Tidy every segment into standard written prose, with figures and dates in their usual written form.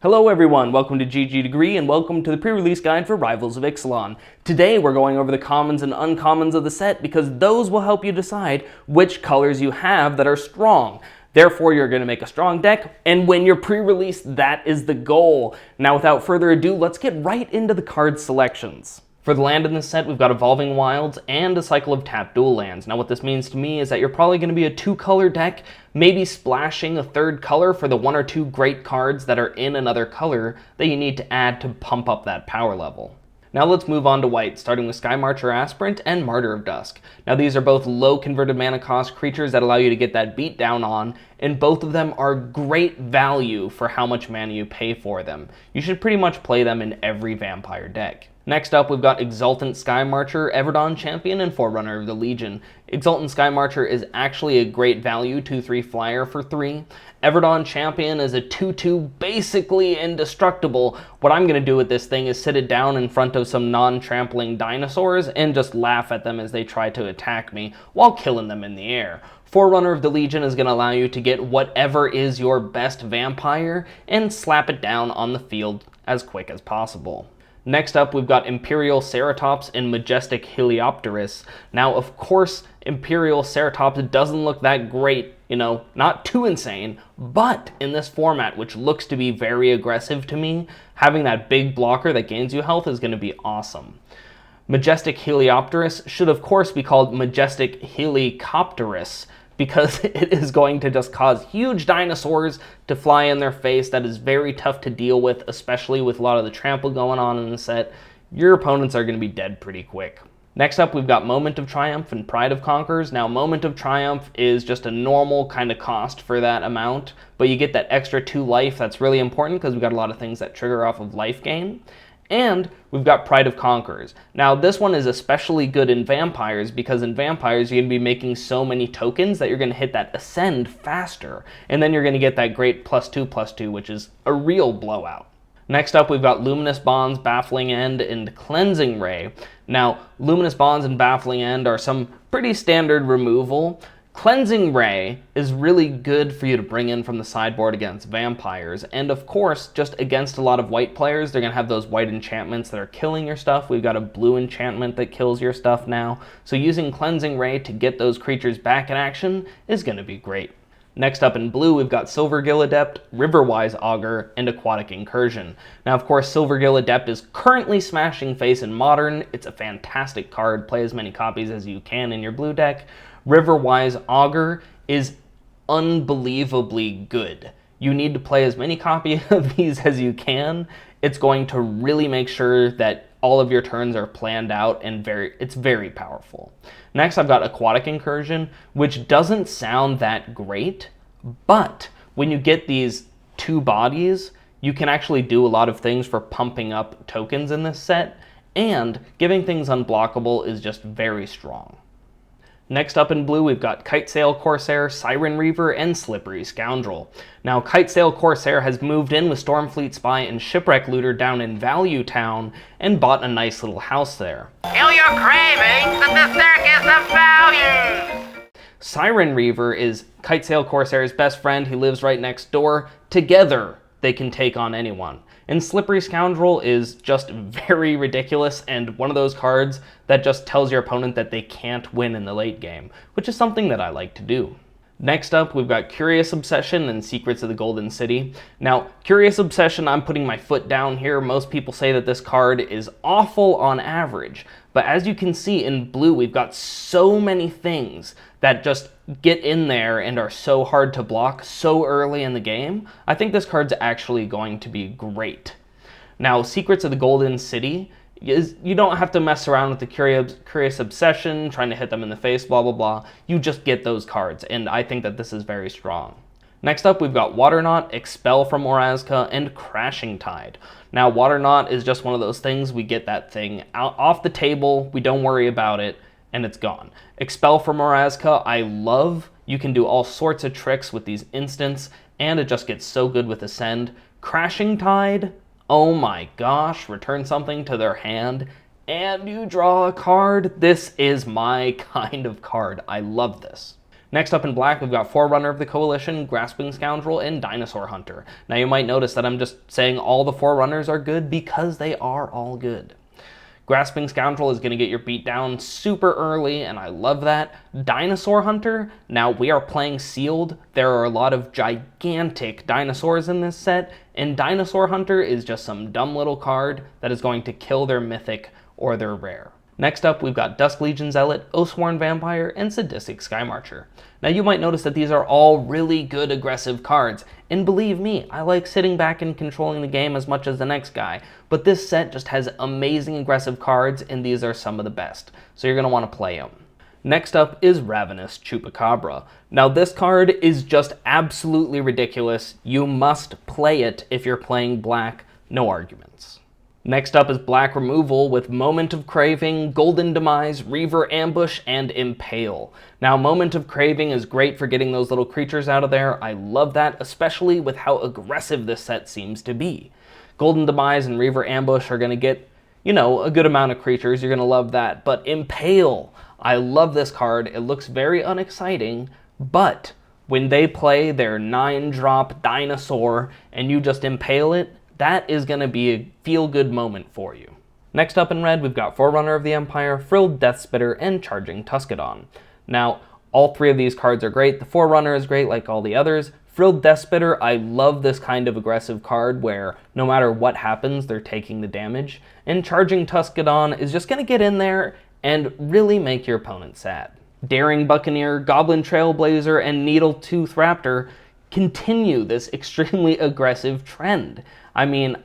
Hello everyone, welcome to MTG Degree and welcome to the pre-release guide for Rivals of Ixalan. Today we're going over the commons and uncommons of the set because those will help you decide which colors you have that are strong. Therefore, you're going to make a strong deck and win your pre-release. That is the goal. Now without further ado, let's get right into the card selections. For the land in this set, we've got Evolving Wilds and a cycle of tapped dual lands. Now what this means to me is that you're probably going to be a two-color deck, maybe splashing a third color for the one or two great cards that are in another color that you need to add to pump up that power level. Now let's move on to white, starting with Sky Marcher Aspirant and Martyr of Dusk. Now these are both low converted mana cost creatures that allow you to get that beat down on, and both of them are great value for how much mana you pay for them. You should pretty much play them in every vampire deck. Next up, we've got Exultant Sky Marcher, Everdawn Champion, and Forerunner of the Legion. Exultant Sky Marcher is actually a great value 2/3 flyer for 3. Everdawn Champion is a 2/2, basically indestructible. What I'm going to do with this thing is sit it down in front of some non-trampling dinosaurs and just laugh at them as they try to attack me while killing them in the air. Forerunner of the Legion is going to allow you to get whatever is your best vampire and slap it down on the field as quick as possible. Next up, we've got Imperial Ceratops and Majestic Heliopterus. Now, of course, Imperial Ceratops doesn't look that great, not too insane, but in this format, which looks to be very aggressive to me, having that big blocker that gains you health is going to be awesome. Majestic Heliopterus should, of course, be called Majestic Helicopterus, because it is going to just cause huge dinosaurs to fly in their face. That is very tough to deal with, especially with a lot of the trample going on in the set. Your opponents are going to be dead pretty quick. Next up, we've got Moment of Triumph and Pride of Conquerors. Now, Moment of Triumph is just a normal kind of cost for that amount, but you get that extra 2 life. That's really important because we've got a lot of things that trigger off of life gain. And we've got Pride of Conquerors. Now this one is especially good in vampires because in vampires you're going to be making so many tokens that you're going to hit that ascend faster. And then you're going to get that great +2/+2, which is a real blowout. Next up, we've got Luminous Bonds, Baffling End, and Cleansing Ray. Now, Luminous Bonds and Baffling End are some pretty standard removal. Cleansing Ray is really good for you to bring in from the sideboard against vampires, and of course, just against a lot of white players, they're going to have those white enchantments that are killing your stuff. We've got a blue enchantment that kills your stuff now, so using Cleansing Ray to get those creatures back in action is going to be great. Next up in blue, we've got Silvergill Adept, Riverwise Augur, and Aquatic Incursion. Now, of course, Silvergill Adept is currently smashing face in Modern. It's a fantastic card. Play as many copies as you can in your blue deck. Riverwise Augur is unbelievably good. You need to play as many copies of these as you can. It's going to really make sure that all of your turns are planned out and it's very powerful. Next, I've got Aquatic Incursion, which doesn't sound that great, but when you get these 2 bodies, you can actually do a lot of things for pumping up tokens in this set, and giving things unblockable is just very strong. Next up in blue, we've got Kitesail Corsair, Siren Reaver, and Slippery Scoundrel. Now, Kitesail Corsair has moved in with Stormfleet Spy and Shipwreck Looter down in Value Town and bought a nice little house there. Kill your cravings and the circus of values! Siren Reaver is Kitesail Corsair's best friend. He lives right next door. Together, they can take on anyone. And Slippery Scoundrel is just very ridiculous and one of those cards that just tells your opponent that they can't win in the late game, which is something that I like to do. Next up, we've got Curious Obsession and Secrets of the Golden City. Now, Curious Obsession, I'm putting my foot down here. Most people say that this card is awful on average, but as you can see in blue, we've got so many things that just get in there and are so hard to block so early in the game. I think this card's actually going to be great. Now, Secrets of the Golden City is, you don't have to mess around with the Curious Obsession, trying to hit them in the face, blah, blah, blah. You just get those cards, and I think that this is very strong. Next up, we've got Waterknot, Expel from Orazca, and Crashing Tide. Now, Waterknot is just one of those things, we get that thing out off the table, we don't worry about it, and it's gone. Expel from Orazca, I love. You can do all sorts of tricks with these instants, and it just gets so good with Ascend. Crashing Tide, oh my gosh, return something to their hand, and you draw a card. This is my kind of card. I love this. Next up in black, we've got Forerunner of the Coalition, Grasping Scoundrel, and Dinosaur Hunter. Now you might notice that I'm just saying all the Forerunners are good because they are all good. Grasping Scoundrel is going to get your beat down super early, and I love that. Dinosaur Hunter, now we are playing sealed. There are a lot of gigantic dinosaurs in this set, and Dinosaur Hunter is just some dumb little card that is going to kill their mythic or their rare. Next up, we've got Dusk Legion Zealot, Oathsworn Vampire, and Sadistic Skymarcher. Now you might notice that these are all really good aggressive cards, and believe me, I like sitting back and controlling the game as much as the next guy, but this set just has amazing aggressive cards, and these are some of the best, so you're going to want to play them. Next up is Ravenous Chupacabra. Now this card is just absolutely ridiculous. You must play it if you're playing black, no arguments. Next up is black removal with Moment of Craving, Golden Demise, Reaver Ambush, and Impale. Now Moment of Craving is great for getting those little creatures out of there. I love that, especially with how aggressive this set seems to be. Golden Demise and Reaver Ambush are going to get, you know, a good amount of creatures. You're going to love that. But Impale, I love this card. It looks very unexciting, but when they play their 9-drop dinosaur and you just impale it, that is going to be a feel-good moment for you. Next up in red, we've got Forerunner of the Empire, Frilled Deathspitter, and Charging Tuscadon. Now, all three of these cards are great. The Forerunner is great like all the others. Frilled Deathspitter, I love this kind of aggressive card where no matter what happens, they're taking the damage. And Charging Tuscadon is just going to get in there and really make your opponent sad. Daring Buccaneer, Goblin Trailblazer, and Needletooth Raptor continue this extremely aggressive trend. I mean,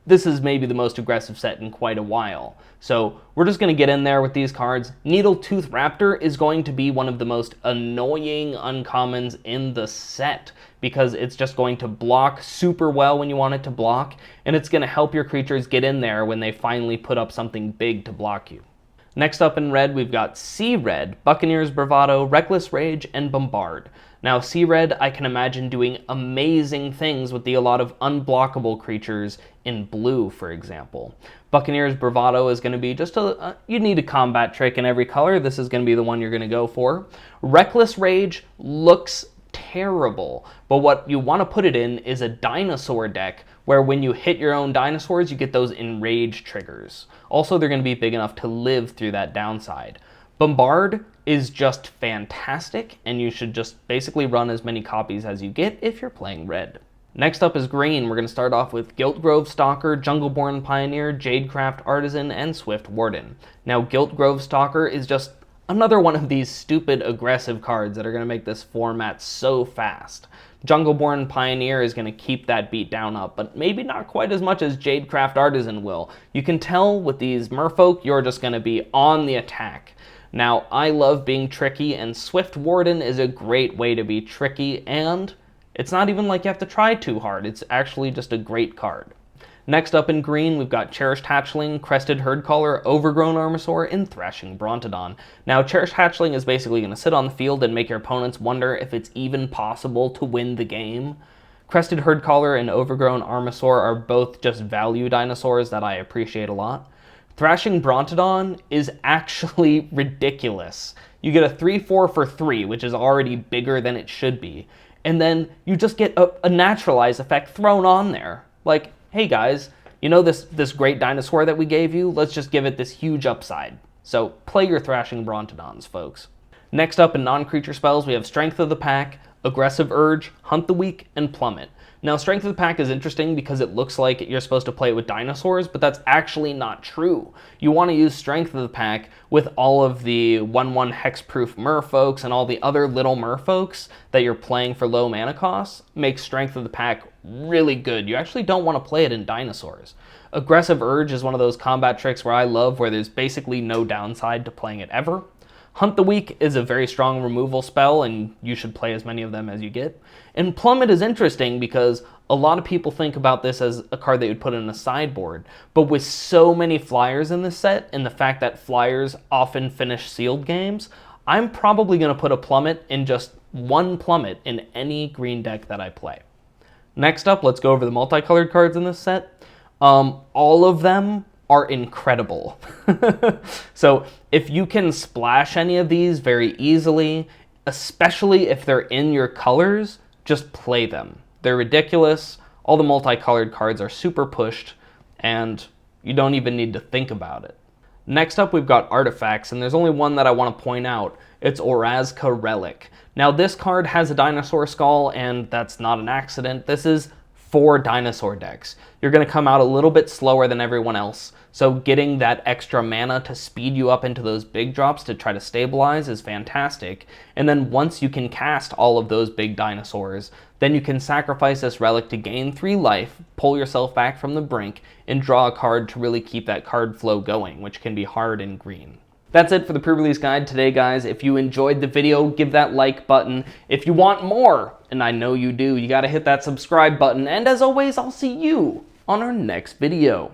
this is maybe the most aggressive set in quite a while. So we're just going to get in there with these cards. Needletooth Raptor is going to be one of the most annoying uncommons in the set because it's just going to block super well when you want it to block, and it's going to help your creatures get in there when they finally put up something big to block you. Next up in red, we've got Sea Red, Buccaneer's Bravado, Reckless Rage, and Bombard. Now, Sea Red, I can imagine doing amazing things with a lot of unblockable creatures in blue, for example. Buccaneer's Bravado is going to be just you need a combat trick in every color. This is going to be the one you're going to go for. Reckless Rage looks terrible, but what you want to put it in is a dinosaur deck where when you hit your own dinosaurs, you get those enrage triggers. Also, they're going to be big enough to live through that downside. Bombard is just fantastic, and you should just basically run as many copies as you get if you're playing red. Next up is green. We're going to start off with Giltgrove Stalker, Jungleborn Pioneer, Jadecraft Artisan, and Swift Warden. Now, Giltgrove Stalker is just another one of these stupid aggressive cards that are going to make this format so fast. Jungleborn Pioneer is going to keep that beat down up, but maybe not quite as much as Jadecraft Artisan will. You can tell with these merfolk, you're just going to be on the attack. Now, I love being tricky, and Swift Warden is a great way to be tricky, and it's not even like you have to try too hard. It's actually just a great card. Next up in green, we've got Cherished Hatchling, Crested Herdcaller, Overgrown Armasaur, and Thrashing Brontodon. Now, Cherished Hatchling is basically going to sit on the field and make your opponents wonder if it's even possible to win the game. Crested Herdcaller and Overgrown Armasaur are both just value dinosaurs that I appreciate a lot. Thrashing Brontodon is actually ridiculous. You get a 3/4 for 3, which is already bigger than it should be. And then you just get a naturalize effect thrown on there. Like, hey guys, you know this great dinosaur that we gave you? Let's just give it this huge upside. So play your Thrashing Brontodons, folks. Next up in non-creature spells, we have Strength of the Pack, Aggressive Urge, Hunt the Weak, and Plummet. Now, Strength of the Pack is interesting because it looks like you're supposed to play it with dinosaurs, but that's actually not true. You want to use Strength of the Pack with all of the 1/1 hexproof merfolks and all the other little merfolks that you're playing for low mana costs. Makes Strength of the Pack really good. You actually don't want to play it in dinosaurs. Aggressive Urge is one of those combat tricks where I love, where there's basically no downside to playing it ever. Hunt the Weak is a very strong removal spell, and you should play as many of them as you get. And Plummet is interesting because a lot of people think about this as a card that you'd put in a sideboard, but with so many flyers in this set, and the fact that flyers often finish sealed games, I'm probably going to put a Plummet in just one Plummet in any green deck that I play. Next up, let's go over the multicolored cards in this set. All of them are incredible. So if you can splash any of these very easily, especially if they're in your colors, just play them. They're ridiculous. All the multicolored cards are super pushed, and you don't even need to think about it. Next up, we've got artifacts, and there's only one that I want to point out. It's Orazca Relic. Now, this card has a dinosaur skull, and that's not an accident. This is for dinosaur decks. You're going to come out a little bit slower than everyone else, so getting that extra mana to speed you up into those big drops to try to stabilize is fantastic. And then once you can cast all of those big dinosaurs, then you can sacrifice this relic to gain 3 life, pull yourself back from the brink, and draw a card to really keep that card flow going, which can be hard in green. That's it for the pre-release guide today, guys. If you enjoyed the video, give that like button. If you want more, and I know you do, you gotta hit that subscribe button. And as always, I'll see you on our next video.